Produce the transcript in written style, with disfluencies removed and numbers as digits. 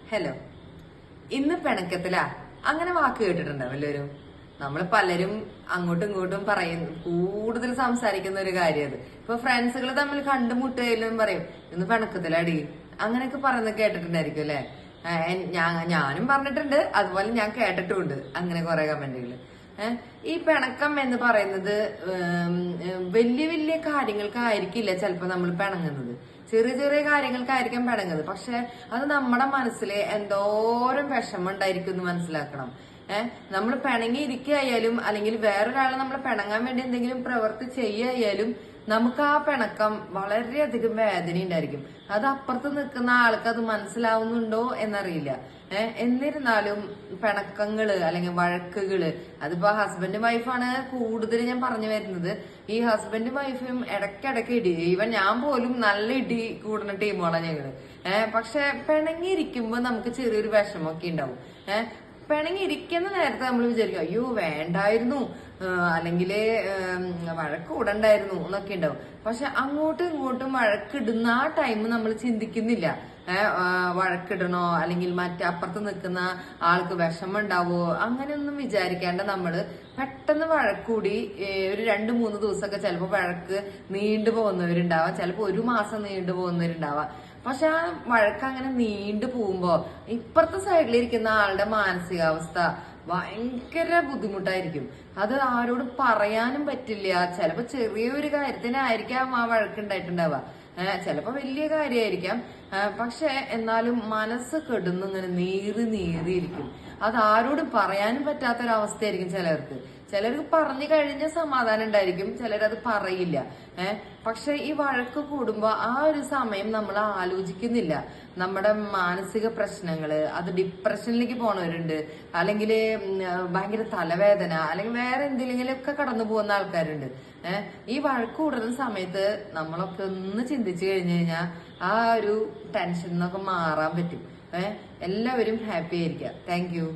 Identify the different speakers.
Speaker 1: Hello. ഇന്ന് പിണക്കത്തിലാ അങ്ങനെ വാക്ക് കേട്ടിട്ടുണ്ടാവും എല്ലാവരും. നമ്മൾ പലരും അങ്ങോട്ടും ഇങ്ങോട്ടും പറയുന്നു, കൂടുതൽ സംസാരിക്കുന്ന ഒരു കാര്യം അത്. ഇപ്പൊ ഫ്രണ്ട്സുകൾ തമ്മിൽ കണ്ടുമുട്ടുകയിലും പറയും ഇന്ന് പിണക്കത്തിലാടി, അങ്ങനെയൊക്കെ പറയുന്നത് കേട്ടിട്ടുണ്ടായിരിക്കും അല്ലെ. ഞാനും പറഞ്ഞിട്ടുണ്ട്, അതുപോലെ ഞാൻ കേട്ടിട്ടുമുണ്ട് അങ്ങനെ കുറെ കമന്റുകള്. ഈ പിണക്കം എന്ന് പറയുന്നത് വലിയ വലിയ കാര്യങ്ങൾക്കായിരിക്കില്ല ചിലപ്പോ നമ്മൾ പിണങ്ങുന്നത്, ചെറിയ ചെറിയ കാര്യങ്ങൾക്കായിരിക്കും പിണങ്ങുന്നത്. പക്ഷെ അത് നമ്മുടെ മനസ്സില് എന്തോരം വിഷമം ഉണ്ടായിരിക്കും എന്ന് മനസ്സിലാക്കണം. നമ്മൾ പിണങ്ങിയിരിക്കുകയായാലും അല്ലെങ്കിൽ വേറൊരാളെ നമ്മൾ പിണങ്ങാൻ വേണ്ടി എന്തെങ്കിലും പ്രവൃത്തി ചെയ്യായാലും നമുക്ക് ആ പിണക്കം വളരെയധികം വേദന ഉണ്ടായിരിക്കും. അത് അപ്പുറത്ത് നിൽക്കുന്ന ആൾക്ക് അത് മനസ്സിലാവുന്നുണ്ടോ എന്നറിയില്ല. എന്നിരുന്നാലും പിണക്കങ്ങള് അല്ലെങ്കിൽ വഴക്കുകള്, അതിപ്പോ ഹസ്ബൻഡ് വൈഫാണ് കൂടുതൽ ഞാൻ പറഞ്ഞു വരുന്നത്. ഈ ഹസ്ബൻഡും വൈഫും ഇടയ്ക്കിടയ്ക്ക് ഇടി, ഈവൻ ഞാൻ പോലും നല്ല ഇടി കൂടുന്ന ടീമുകളാണ് ഞങ്ങള്. പക്ഷെ പിണങ്ങിയിരിക്കുമ്പോ നമുക്ക് ചെറിയൊരു വിഷമമൊക്കെ ഉണ്ടാവും. പിണങ്ങിയിരിക്കുന്ന നേരത്തെ നമ്മൾ വിചാരിക്കും അയ്യോ വേണ്ടായിരുന്നു, അല്ലെങ്കിൽ വഴക്ക് കൂടണ്ടായിരുന്നു എന്നൊക്കെ ഉണ്ടാവും. പക്ഷെ അങ്ങോട്ടും ഇങ്ങോട്ടും വഴക്കിടുന്ന ആ ടൈം നമ്മൾ ചിന്തിക്കുന്നില്ല. വഴക്കിടണോ അല്ലെങ്കിൽ മറ്റപ്പുറത്ത് നിൽക്കുന്ന ആൾക്ക് വിഷമം ഉണ്ടാവോ അങ്ങനെയൊന്നും വിചാരിക്കാണ്ട് നമ്മള് പെട്ടെന്ന് വഴക്കൂടി ഒരു 2-3 ദിവസമൊക്കെ ചിലപ്പോ വഴക്ക് നീണ്ടു പോകുന്നവരുണ്ടാവാം, ചിലപ്പോ 1 മാസം നീണ്ടു പോകുന്നവരുണ്ടാവാം. പക്ഷെ ആ വഴക്ക് അങ്ങനെ നീണ്ടു പോകുമ്പോ ഇപ്പുറത്തെ സൈഡിലിരിക്കുന്ന ആളുടെ മാനസികാവസ്ഥ ഭയങ്കര ബുദ്ധിമുട്ടായിരിക്കും. അത് ആരോടും പറയാനും പറ്റില്ല. ചിലപ്പോ ചെറിയൊരു കാര്യത്തിനായിരിക്കാം ആ വഴക്കുണ്ടായിട്ടുണ്ടാവുക, ചിലപ്പോ വലിയ കാര്യമായിരിക്കാം. പക്ഷെ എന്നാലും മനസ്സ് കെടുന്നിങ്ങനെ നീറിയിരിക്കും. അത് ആരോടും പറയാനും പറ്റാത്തൊരവസ്ഥയായിരിക്കും ചിലർക്ക്. ചിലർക്ക് പറഞ്ഞു കഴിഞ്ഞ സമാധാനം ഉണ്ടായിരിക്കും, ചിലരത് പറയില്ല. പക്ഷെ ഈ വഴക്ക് കൂടുമ്പോ ആ ഒരു സമയം നമ്മൾ ആലോചിക്കുന്നില്ല നമ്മുടെ മാനസിക പ്രശ്നങ്ങള്. അത് ഡിപ്രഷനിലേക്ക് പോണവരുണ്ട്, അല്ലെങ്കിൽ ഭയങ്കര തലവേദന, അല്ലെങ്കിൽ വേറെ എന്തെങ്കിലും ഒക്കെ കടന്നു പോകുന്ന ആൾക്കാരുണ്ട്. ഈ വഴക്ക് കൂടുന്ന സമയത്ത് നമ്മളൊക്കെ ഒന്ന് ചിന്തിച്ചു കഴിഞ്ഞു കഴിഞ്ഞാൽ ആ ഒരു ടെൻഷൻ എന്നൊക്കെ മാറാൻ പറ്റും. എല്ലാവരും ഹാപ്പി ആയിരിക്കുക. Thank you.